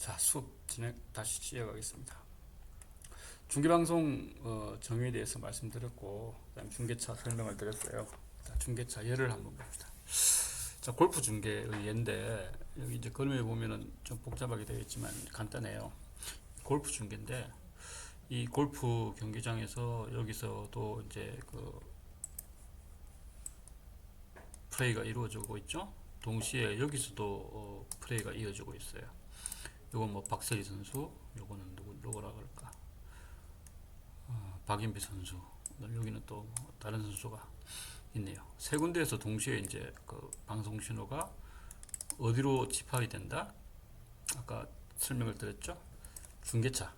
자, 수업 진행 다시 시작하겠습니다. 중계방송 정의에 대해서 말씀드렸고, 그다음 중계차 설명을 드렸어요. 자, 중계차 예를 한번 봅시다. 자, 골프 중계의 예인데 여기 이제 그림에 보면은 좀 복잡하게 되어 있지만 간단해요. 골프 중계인데 이 골프 경기장에서 여기서도 이제 그 플레이가 이루어지고 있죠. 동시에 여기서도 플레이가 이어지고 있어요. 요건 뭐 박세리 선수, 요거는 누구라 그럴까? 박인비 선수. 여기는 또 다른 선수가 있네요. 세 군데에서 동시에 이제 그 방송 신호가 어디로 집합이 된다? 아까 설명을 드렸죠. 중계차,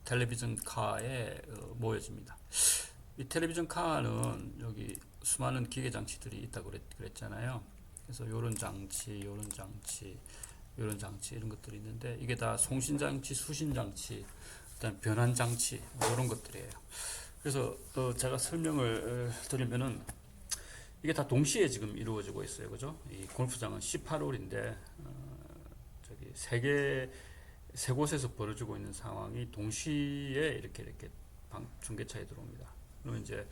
텔레비전 카에 모여집니다. 이 텔레비전 카는 여기 수많은 기계 장치들이 있다고 그랬잖아요. 그래서 요런 장치, 요런 장치, 요런 장치 이런 것들이 있는데 이게 다 송신 장치, 수신 장치, 그다음 변환 장치 이런 것들이에요. 그래서 제가 설명을 드리면은 이게 다 동시에 지금 이루어지고 있어요, 그죠? 이 골프장은 18홀인데 저기 세 곳에서 벌어지고 있는 상황이 동시에 이렇게 중계차에 들어옵니다. 그러면 이제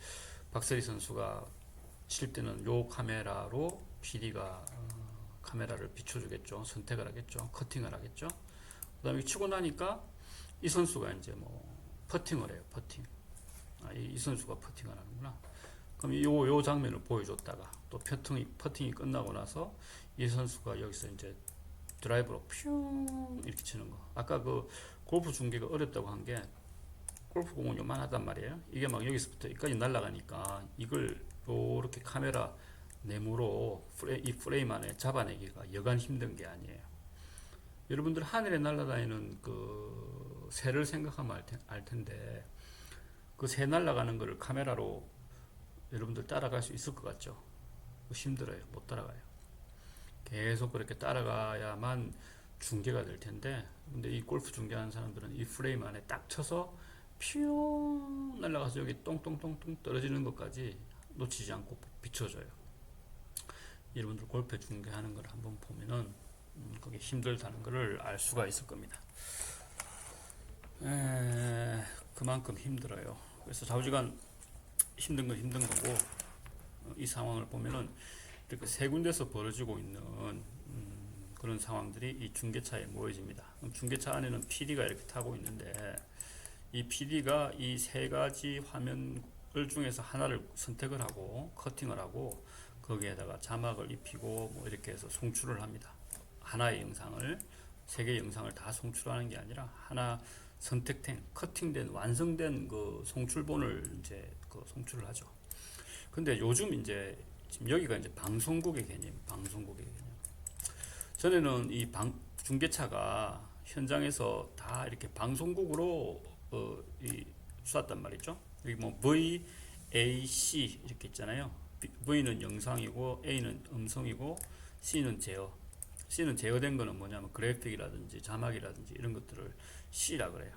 박세리 선수가 칠 때는 요 카메라로 PD가 카메라를 비춰주겠죠. 선택을 하겠죠. 커팅을 하겠죠. 그 다음에 치고 나니까 이 선수가 이제 뭐 퍼팅을 해요. 퍼팅. 이 선수가 퍼팅을 하는구나. 그럼 요 장면을 보여줬다가 또 퍼팅이 끝나고 나서 이 선수가 여기서 이제 드라이브로 퓨 이렇게 치는 거. 아까 그 골프 중계가 어렵다고 한 게 골프공은 요만하단 말이에요. 이게 막 여기서부터 여기까지 날아가니까 이걸 요렇게 카메라 네모로 이 프레임 안에 잡아내기가 여간 힘든 게 아니에요. 여러분들 하늘에 날아다니는 그 새를 생각하면 알 텐데 그 새 날아가는 거를 카메라로 여러분들 따라갈 수 있을 것 같죠? 힘들어요. 못 따라가요. 계속 그렇게 따라가야만 중계가 될 텐데 근데 이 골프 중계하는 사람들은 이 프레임 안에 딱 쳐서 퓨 날아가서 여기 똥똥똥똥 떨어지는 것까지 놓치지 않고 비춰줘요. 여러분들 골프 중계하는 걸 한번 보면은 그게 힘들다는 것을 알 수가 있을 겁니다. 그만큼 힘들어요. 그래서 좌우지간 힘든 건 힘든 거고 이 상황을 보면은 이렇게 세 군데서 벌어지고 있는 그런 상황들이 이 중계차에 모여집니다. 그럼 중계차 안에는 PD가 이렇게 타고 있는데 이 PD가 이 세 가지 화면을 중에서 하나를 선택을 하고 커팅을 하고 거기에다가 자막을 입히고 뭐 이렇게 해서 송출을 합니다. 하나의 영상을 세 개의 영상을 다 송출하는 게 아니라 하나 선택된 커팅된 완성된 그 송출본을 이제 그 송출을 하죠. 근데 요즘 이제 지금 여기가 이제 방송국의 개념, 방송국의 개념. 전에는 이 중계차가 현장에서 다 이렇게 방송국으로 쐈단 말이죠. 여기 뭐 V, A, C 이렇게 있잖아요. V는 영상이고 A는 음성이고 C는 제어. C는 제어된 거는 뭐냐면 그래픽이라든지 자막이라든지 이런 것들을 C라 그래요.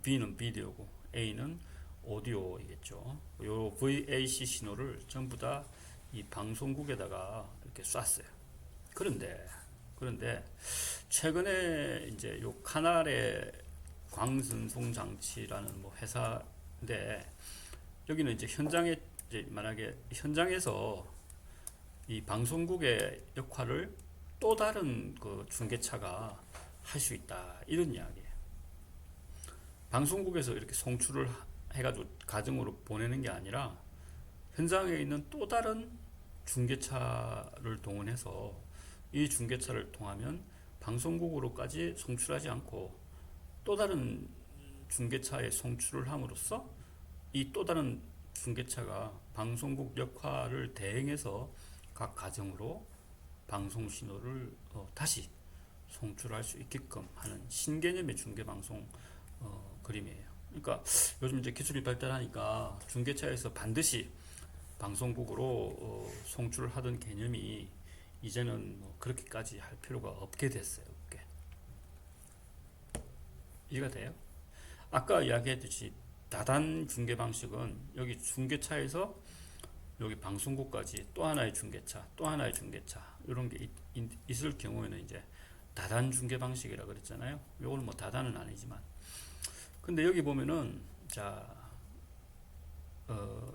B는 비디오고 A는 오디오이겠죠. 요 VAC 신호를 전부 다 이 방송국에다가 이렇게 쐈어요. 그런데 최근에 이제 요 카날의 광선송 장치라는 뭐 회사인데 여기는 이제 현장에 이제 만약에 현장에서 이 방송국의 역할을 또 다른 그 중계차가 할 수 있다 이런 이야기예요. 방송국에서 이렇게 송출을 해가지고 가정으로 보내는 게 아니라 현장에 있는 또 다른 중계차를 동원해서 이 중계차를 통하면 방송국으로까지 송출하지 않고 또 다른 중계차에 송출을 함으로써 이 또 다른 중계차가 방송국 역할을 대행해서 각 가정으로 방송 신호를 다시 송출할 수 있게끔 하는 신개념의 중계방송 그림이에요. 그러니까 요즘 이제 기술이 발달하니까 중계차에서 반드시 방송국으로 송출을 하던 개념이 이제는 뭐 그렇게까지 할 필요가 없게 됐어요. 없게. 이해가 돼요? 아까 이야기했듯이 다단 중계 방식은 여기 중계차에서 여기 방송국까지 또 하나의 중계차, 또 하나의 중계차 이런 게 있을 경우에는 이제 다단 중계 방식이라 그랬잖아요. 요거는 뭐 다단은 아니지만. 근데 여기 보면은 자,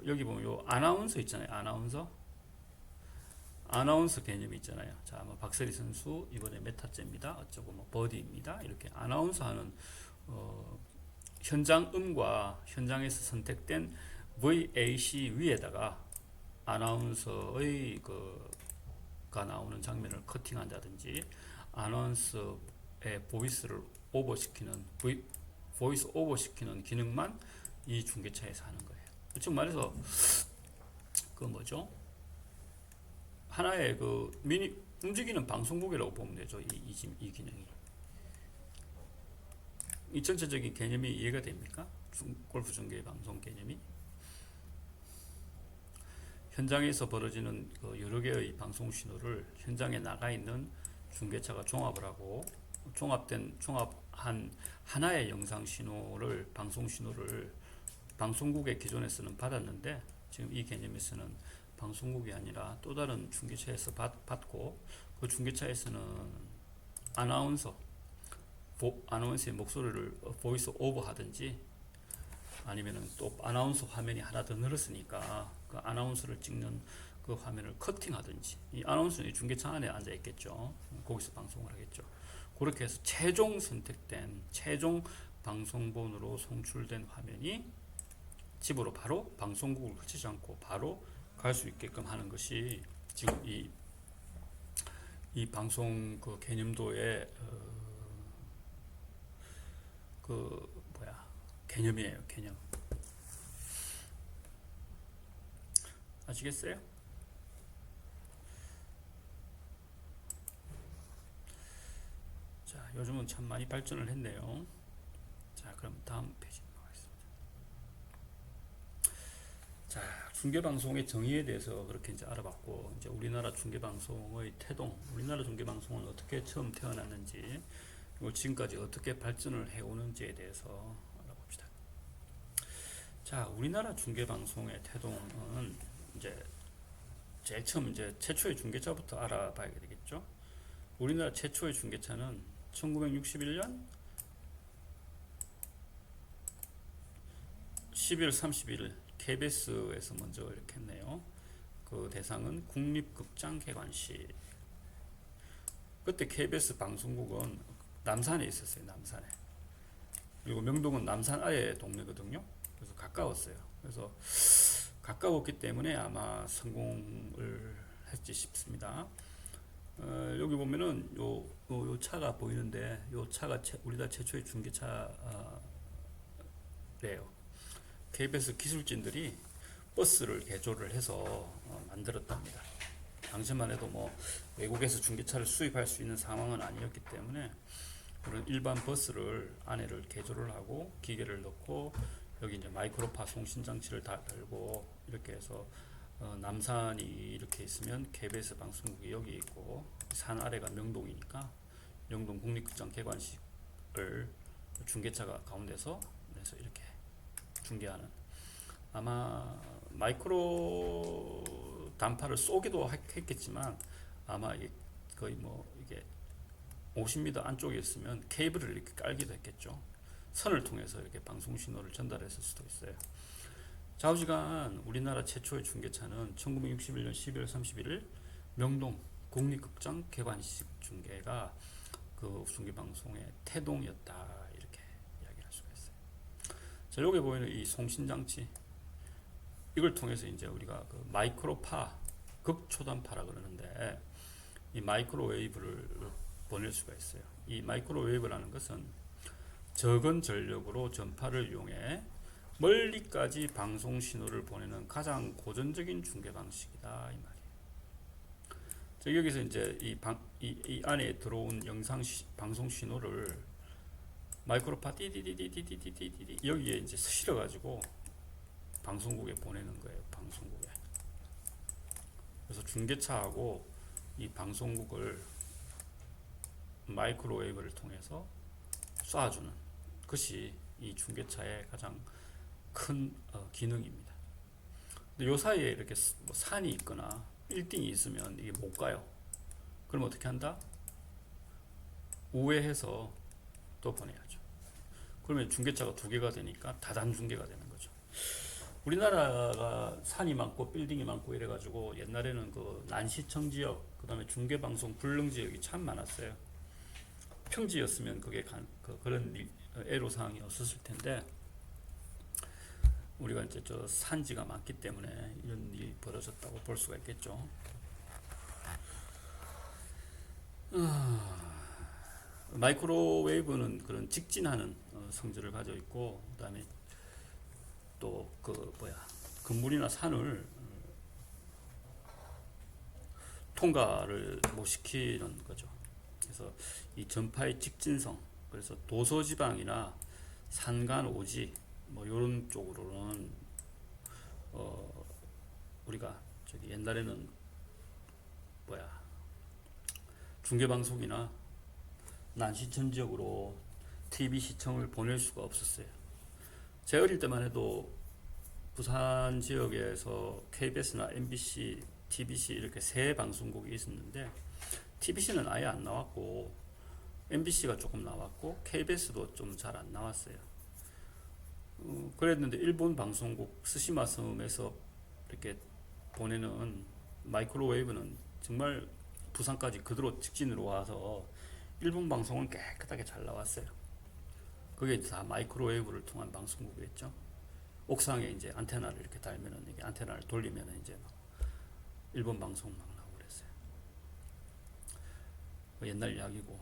여기 보면 요 아나운서 있잖아요. 아나운서 개념이 있잖아요. 자, 뭐 박세리 선수 이번에 몇 타째입니다. 어쩌고 뭐 버디입니다. 이렇게 아나운서 하는 현장 음과 현장에서 선택된 VAC 위에다가 아나운서의 가 나오는 장면을 커팅한다든지 아나운서의 보이스를 오버시키는 보이스 오버시키는 기능만 이 중계차에서 하는 거예요. 즉 말해서 그 뭐죠? 하나의 그 미니 움직이는 방송국이라고 보면 되죠. 이 기능이. 이 전체적인 개념이 이해가 됩니까? 골프 중계 방송 개념이. 현장에서 벌어지는 그 여러 개의 방송 신호를 현장에 나가 있는 중계차가 종합을 하고 종합한 하나의 영상 신호를 방송 신호를 방송국의 기존에서는 받았는데 지금 이 개념에서는 방송국이 아니라 또 다른 중계차에서 받고 그 중계차에서는 아나운서의 목소리를 보이스 오버 하든지 아니면은 또 아나운서 화면이 하나 더 늘었으니까 그 아나운서를 찍는 그 화면을 커팅하든지 이 아나운서는 이 중계차 안에 앉아 있겠죠. 거기서 방송을 하겠죠. 그렇게 해서 최종 선택된 최종 방송본으로 송출된 화면이 집으로 바로 방송국을 거치지 않고 바로 갈 수 있게끔 하는 것이 지금 이 방송 그 개념도의 개념이에요. 개념. 아시겠어요? 자, 요즘은 참 많이 발전을 했네요. 자, 그럼 다음 페이지 넘어가겠습니다. 자, 중계방송의 정의에 대해서 그렇게 이제 알아봤고, 이제 우리나라 중계방송의 태동, 우리나라 중계방송은 어떻게 처음 태어났는지, 그리고 지금까지 어떻게 발전을 해오는지에 대해서 알아봅시다. 자, 우리나라 중계방송의 태동은 이제 제일 처음 이제 최초의 중계차부터 알아봐야 되겠죠. 우리나라 최초의 중계차는 1961년 12월 31일 KBS에서 먼저 이렇게 했네요. 그 대상은 국립극장 개관식. 그때 KBS 방송국은 남산에 있었어요. 남산에. 그리고 명동은 남산 아래 동네거든요. 그래서 가까웠어요. 그래서 가까웠기 때문에 아마 성공을 했지 싶습니다. 여기 보면은 요 차가 보이는데 요 차가 우리나라 최초의 중계차래요. KBS 기술진들이 버스를 개조를 해서 만들었답니다. 당시만 해도 뭐 외국에서 중계차를 수입할 수 있는 상황은 아니었기 때문에 그런 일반 버스를 안에를 개조를 하고 기계를 넣고 여기 이제 마이크로파 송신 장치를 다 달고 이렇게 해서 남산이 이렇게 있으면 KBS 방송국이 여기 있고 산 아래가 명동이니까 명동 국립극장 개관식을 중계차가 가운데서 그래서 이렇게 중계하는 아마 마이크로 단파를 쏘기도 했겠지만 아마 이게 거의 뭐 이게 50m 안쪽에 있으면 케이블을 이렇게 깔기도 했겠죠. 선을 통해서 이렇게 방송 신호를 전달했을 수도 있어요. 좌우지간 우리나라 최초의 중계차는 1961년 12월 31일 명동 국립극장 개관식 중계가 그 중계 방송의 태동이었다 이렇게 이야기할 수가 있어요. 자, 여기 보이는 이 송신장치 이걸 통해서 이제 우리가 그 마이크로파 극초단파라 그러는데 이 마이크로웨이브를 보낼 수가 있어요. 이 마이크로웨이브라는 것은 적은 전력으로 전파를 이용해 멀리까지 방송 신호를 보내는 가장 고전적인 중계 방식이다 이 말이에요. 자, 여기서 이제 이 안에 들어온 영상 방송 신호를 마이크로파 띠디디디디디디디 여기에 이제 실어가지고 방송국에 보내는 거예요. 방송국에. 그래서 중계차하고 이 방송국을 마이크로웨이브를 통해서 쏴주는 것이 이 중계차의 가장 큰 기능입니다. 근데 요 사이에 이렇게 뭐 산이 있거나 빌딩이 있으면 이게 못 가요. 그럼 어떻게 한다? 우회해서 또 보내야죠. 그러면 중계차가 두 개가 되니까 다단 중계가 되는 거죠. 우리나라가 산이 많고 빌딩이 많고 이래가지고 옛날에는 그 난시청 지역, 그 다음에 중계방송 불능 지역이 참 많았어요. 평지였으면 그게 그런 애로사항이 없었을 텐데, 우리가 이제 저 산지가 많기 때문에 이런 일이 벌어졌다고 볼 수가 있겠죠. 마이크로웨이브는 그런 직진하는 성질을 가지고 있고, 그다음에 또 그 건물이나 산을 통과를 못 시키는 거죠. 그래서 이 전파의 직진성, 그래서 도서지방이나 산간 오지 뭐 이런 쪽으로는 우리가 저기 옛날에는 중계방송이나 난시청 지역으로 TV 시청을 보낼 수가 없었어요. 제 어릴 때만 해도 부산 지역에서 KBS나 MBC, TBC 이렇게 세 방송국이 있었는데, TBC는 아예 안 나왔고 MBC가 조금 나왔고 KBS도 좀 잘 안 나왔어요. 그랬는데 일본 방송국 스시마 섬에서 이렇게 보내는 마이크로웨이브는 정말 부산까지 그대로 직진으로 와서 일본 방송은 깨끗하게 잘 나왔어요. 그게 다 마이크로웨이브를 통한 방송국이었죠. 옥상에 이제 안테나를 이렇게 달면은, 이게 안테나를 돌리면은 이제 막 일본 방송 막 나오고 그랬어요. 옛날 이야기고.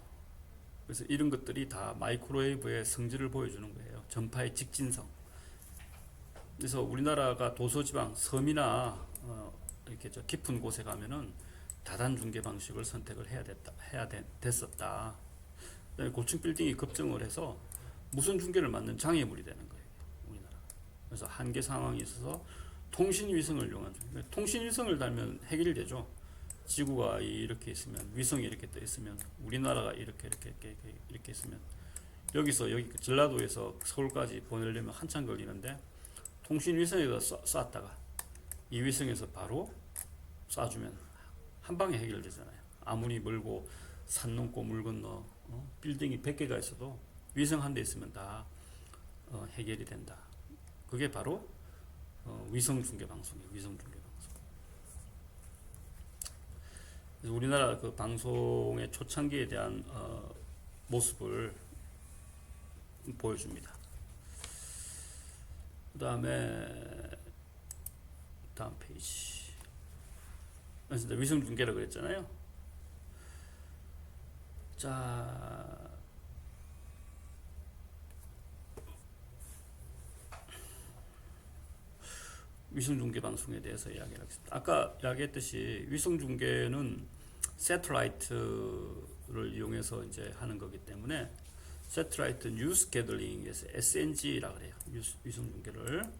그래서 이런 것들이 다 마이크로웨이브의 성질을 보여주는 거예요. 전파의 직진성. 그래서 우리나라가 도서지방, 섬이나 이렇게 저 깊은 곳에 가면은 다단 중계 방식을 선택을 됐었다. 그다음에 고층 빌딩이 급증을 해서 무선 중계를 맞는 장애물이 되는 거예요, 우리나라. 그래서 한계 상황이 있어서 통신 위성을 이용한 중계. 통신 위성을 달면 해결되죠. 지구가 이렇게 있으면, 위성이 이렇게 떠 있으면, 우리나라가 이렇게 있으면, 여기서 여기 전라도에서 서울까지 보내려면 한참 걸리는데, 통신 위성에다 쐈다가 이 위성에서 바로 쏴주면 한 방에 해결되잖아요. 아무리 멀고 산 넘고 물 건너 빌딩이 100개가 있어도 위성 한 대 있으면 다 해결이 된다. 그게 바로 위성 중계 방송이에요. 위성 중계 방송. 그래서 우리나라 그 방송의 초창기에 대한 모습을 보여줍니다. 그 다음에 다음 페이지. 그래서 위성 중계라고 그랬잖아요. 자, 위성 중계 방송에 대해서 이야기를 하겠습니다. 아까 이야기했듯이 위성 중계는 새틀라이트를 이용해서 이제 하는 거기 때문에 새틀라이트 뉴스 게더링에서 SNG라 그래요. 위성 중계를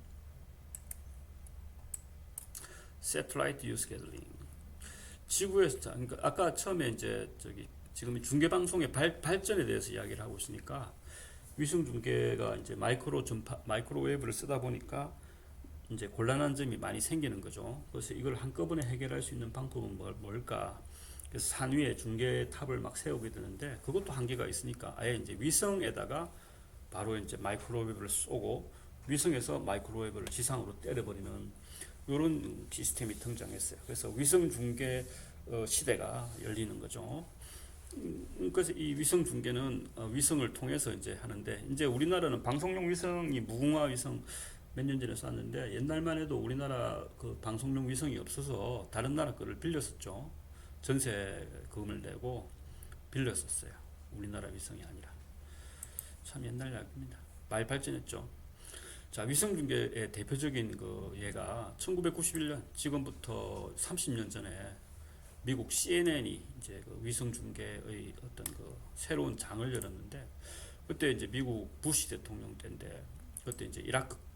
새틀라이트 뉴스 게더링. 지구에서, 그러니까 아까 처음에 이제 지금 중계 방송의 발전에 대해서 이야기를 하고 있으니까, 위성 중계가 이제 마이크로웨이브를 쓰다 보니까 이제 곤란한 점이 많이 생기는 거죠. 그래서 이걸 한꺼번에 해결할 수 있는 방법은 뭘까? 그래서 산 위에 중계탑을 막 세우게 되는데, 그것도 한계가 있으니까 아예 이제 위성에다가 바로 이제 마이크로웨이브를 쏘고 위성에서 마이크로웨이브를 지상으로 때려버리는 이런 시스템이 등장했어요. 그래서 위성 중계 시대가 열리는 거죠. 그래서 이 위성 중계는 위성을 통해서 이제 하는데, 이제 우리나라는 방송용 위성이 무궁화 위성 몇 년 전에 쐈는데, 옛날만 해도 우리나라 그 방송용 위성이 없어서 다른 나라 거를 빌렸었죠. 전세금을 내고 빌렸었어요. 우리나라 위성이 아니라. 참 옛날 이야기입니다. 많이 발전했죠. 자, 위성 중계의 대표적인 그 예가 1991년, 지금부터 30년 전에 미국 CNN이 이제 그 위성 중계의 어떤 그 새로운 장을 열었는데, 그때 이제 미국 부시 대통령 때인데, 그때 이제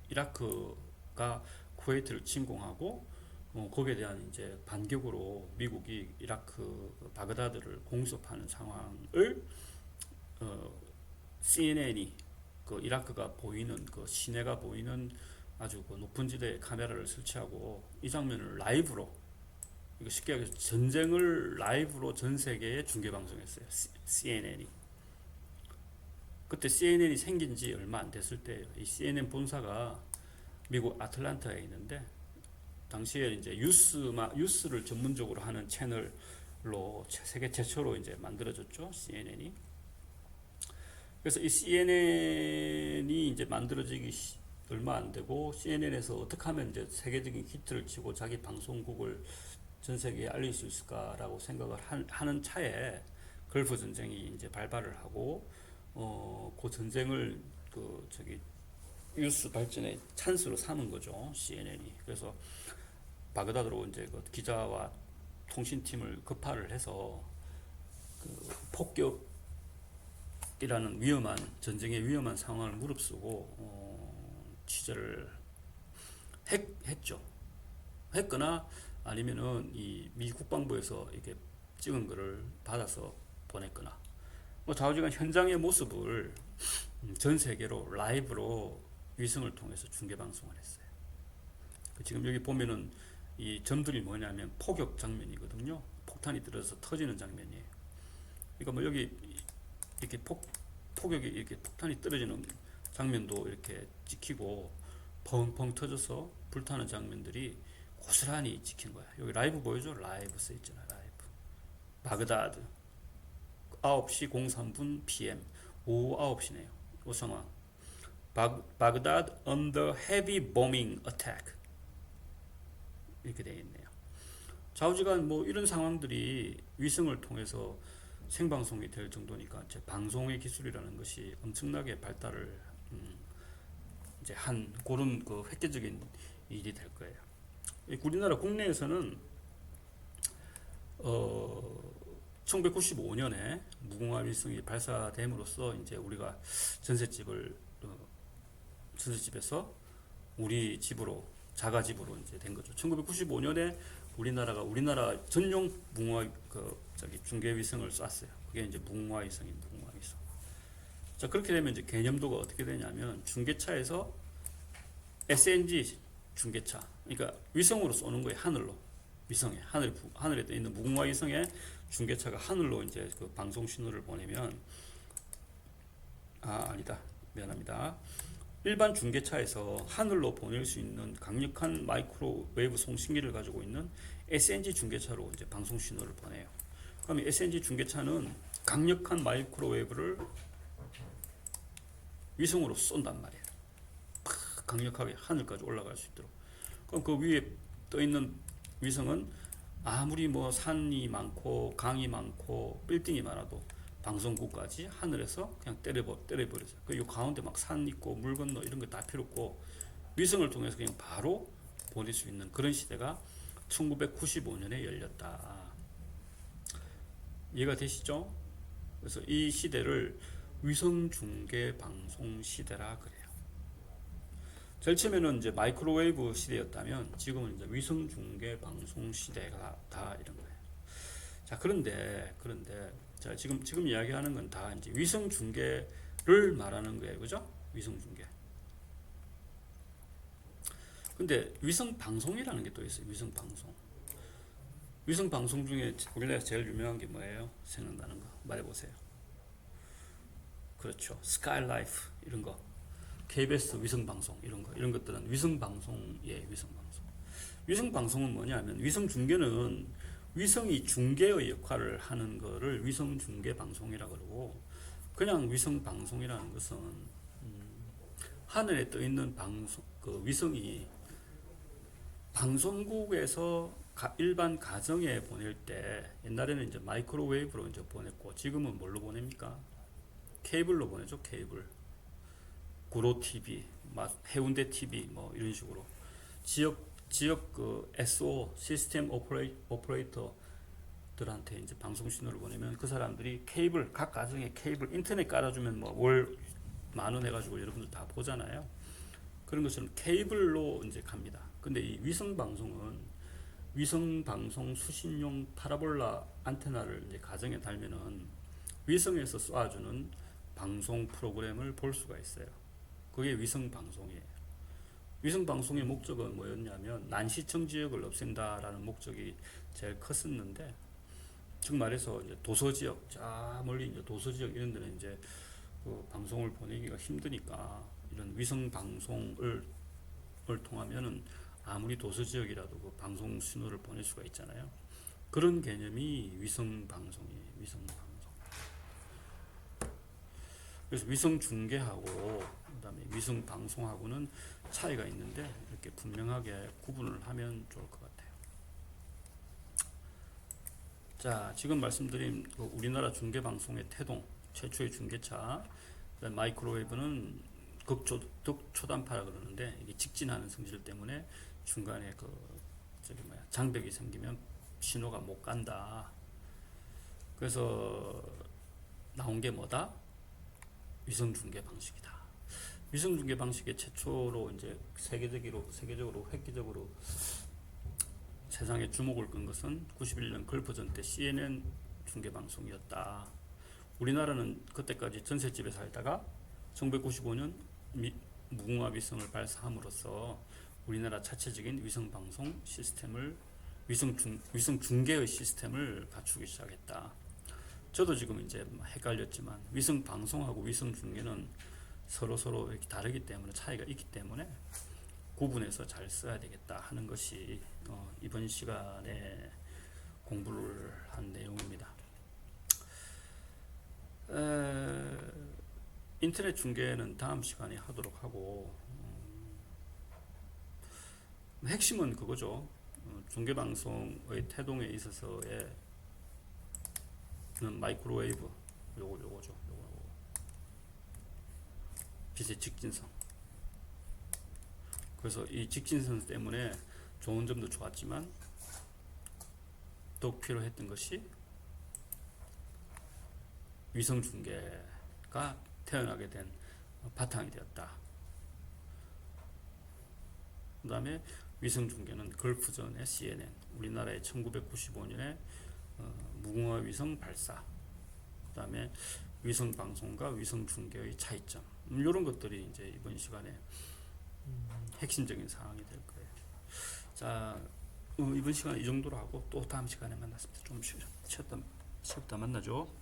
이라크가 쿠웨이트를 침공하고 거기에 대한 이제 반격으로 미국이 이라크 바그다드를 공습하는 상황을 CNN이 그 이라크가 보이는 그 시내가 보이는 아주 그 높은 지대에 카메라를 설치하고 이 장면을 라이브로, 이거 쉽게 얘기해서 전쟁을 라이브로 전 세계에 중계 방송했어요. CNN이. 그때 CNN이 생긴 지 얼마 안 됐을 때예요. 이 CNN 본사가 미국 아틀란타에 있는데 당시에 이제 뉴스를 전문적으로 하는 채널로 세계 최초로 이제 만들어졌죠. CNN이. 그래서 이 CNN이 이제 만들어지기 얼마 안 되고 CNN에서 어떻게 하면 이제 세계적인 히트를 치고 자기 방송국을 전 세계에 알릴 수 있을까라고 생각을 하는 차에 걸프 전쟁이 이제 발발을 하고 그 전쟁을 뉴스 발전의 찬스로 삼은 거죠. CNN이. 그래서 바그다드로 이제 그 기자와 통신팀을 급파를 해서 그 폭격이라는 위험한 전쟁의 위험한 상황을 무릅쓰고 취재를 했죠. 했거나 아니면은 이 미 국방부에서 이렇게 찍은 거를 받아서 보냈거나 뭐 좌우지간 현장의 모습을 전 세계로 라이브로 위성을 통해서 중계 방송을 했어요. 지금 여기 보면은 이 점들이 뭐냐면 포격 장면이거든요. 폭탄이 들어서 터지는 장면이에요. 그러니까 뭐 여기 이렇게 폭격이 이렇게 폭탄이 떨어지는 장면도 이렇게 찍히고 펑펑 터져서 불타는 장면들이 고스란히 찍힌 거야. 여기 라이브 보여줘? 라이브 써 있잖아. 라이브. 바그다드 9시 03분 PM 오후 9시네요. 이 상황. 바그다드 under heavy bombing attack 이렇게 되어 있네요. 좌우지간 뭐 이런 상황들이 위성을 통해서 생방송이 될 정도니까 이제 방송의 기술이라는 것이 엄청나게 발달을 이제 한 그런 그 획기적인 일이 될 거예요. 우리나라 국내에서는 1995년에 무궁화 위성이 발사됨으로써 이제 우리가 전셋집에서 우리 집으로 자가집으로 이제 된 거죠. 1995년에 우리나라 전용 무궁화 중계 위성을 쐈어요. 그게 이제 무궁화 위성입니다. 무궁화 위성. 자, 그렇게 되면 이제 개념도가 어떻게 되냐면 중계차에서 SNG 중계차, 그러니까 위성으로 쏘는 거예요. 하늘로. 위성에 하늘에 떠 있는 무궁화 위성에 중계차가 하늘로 이제 그 방송 신호를 보내면 아니다. 미안합니다. 일반 중계차에서 하늘로 보낼 수 있는 강력한 마이크로웨이브 송신기를 가지고 있는 SNG 중계차로 이제 방송 신호를 보내요. 그럼 SNG 중계차는 강력한 마이크로웨이브를 위성으로 쏜단 말이에요. 강력하게 하늘까지 올라갈 수 있도록. 그럼 그 위에 떠 있는 위성은 아무리 뭐 산이 많고 강이 많고 빌딩이 많아도 방송국까지 하늘에서 그냥 때려버렸어요. 그 가운데 막 산 있고 물 건너 이런 거 다 필요 없고 위성을 통해서 그냥 바로 보낼 수 있는 그런 시대가 1995년에 열렸다. 이해가 되시죠? 그래서 이 시대를 위성 중계 방송 시대라 그래요. 제일 처음에는 이제 마이크로웨이브 시대였다면 지금은 이제 위성 중계 방송 시대가 다 이런 거예요. 자, 그런데 자, 지금 이야기하는 건 다 이제 위성 중계를 말하는 거예요. 그죠? 위성 중계. 근데 위성 방송이라는 게 또 있어요. 위성 방송. 위성 방송 중에 우리나라에서 제일 유명한 게 뭐예요? 생각나는 거 말해보세요. 그렇죠. 스카이라이프 이런 거. KBS 위성 방송 이런 것들은 위성 방송이에요. 위성 방송. 위성 방송은 뭐냐면 위성 중계는 위성이 중계의 역할을 하는 거를 위성 중계 방송이라고 그러고 그냥 위성 방송이라는 것은 하늘에 떠 있는 그 위성이 방송국에서 일반 가정에 보낼 때 옛날에는 이제 마이크로웨이브로 이제 보냈고 지금은 뭘로 보냅니까? 케이블로 보내죠. 케이블. 구로 TV, 해운대 TV 뭐 이런 식으로 지역 그 SO 시스템 오퍼레이터들한테 이제 방송 신호를 보내면 그 사람들이 케이블 각 가정에 케이블 인터넷 깔아주면 뭐 월 10,000원 해가지고 여러분들 다 보잖아요. 그런 것처럼 케이블로 이제 갑니다. 근데 이 위성 방송은 위성 방송 수신용 파라볼라 안테나를 이제 가정에 달면은 위성에서 쏴주는 방송 프로그램을 볼 수가 있어요. 그게 위성 방송이에요. 위성 방송의 목적은 뭐였냐면 난시청 지역을 없앤다라는 목적이 제일 컸었는데, 즉 말해서 이제 도서 지역, 저 멀리 이제 도서 지역 이런 데는 이제 그 방송을 보내기가 힘드니까 이런 위성 방송을 통하면은 아무리 도서 지역이라도 그 방송 신호를 보낼 수가 있잖아요. 그런 개념이 위성 방송이에요. 위성 방송. 그래서 위성 중계하고 그다음에 위성 방송하고는 차이가 있는데 이렇게 분명하게 구분을 하면 좋을 것 같아요. 자, 지금 말씀드린 그 우리나라 중계 방송의 태동, 최초의 중계차, 마이크로웨이브는 극초단파라 그러는데 이게 직진하는 성질 때문에 중간에 장벽이 생기면 신호가 못 간다. 그래서 나온 게 뭐다? 위성 중계 방식이다. 위성 중계 방식의 최초로 이제 세계적으로 획기적으로 세상에 주목을 끈 것은 91년 걸프전 때 CNN 중계 방송이었다. 우리나라는 그때까지 전셋집에 살다가 1995년 무궁화 위성을 발사함으로써 우리나라 자체적인 위성 방송 시스템을 위성 중계의 시스템을 갖추기 시작했다. 저도 지금 이제 헷갈렸지만 위성 방송하고 위성 중계는 서로 이렇게 다르기 때문에 차이가 있기 때문에 구분해서 잘 써야 되겠다 하는 것이 이번 시간에 공부를 한 내용입니다. 인터넷 중계는 다음 시간에 하도록 하고 핵심은 그거죠. 중계방송의 태동에 있어서의 마이크로웨이브 요거죠. 빛의 직진성. 그래서 이 직진성 때문에 좋은 점도 좋았지만 더욱 필요했던 것이 위성 중계가 태어나게 된 바탕이 되었다. 그 다음에 위성 중계는 걸프전의 CNN, 우리나라의 1995년에 무궁화 위성 발사, 그 다음에 위성 방송과 위성 중계의 차이점, 이런 것들이 이제 이번 시간에 핵심적인 사항이 될 거예요. 자, 이번 시간 이 정도로 하고 또 다음 시간에 만났습니다. 좀 쉬었다 만나죠.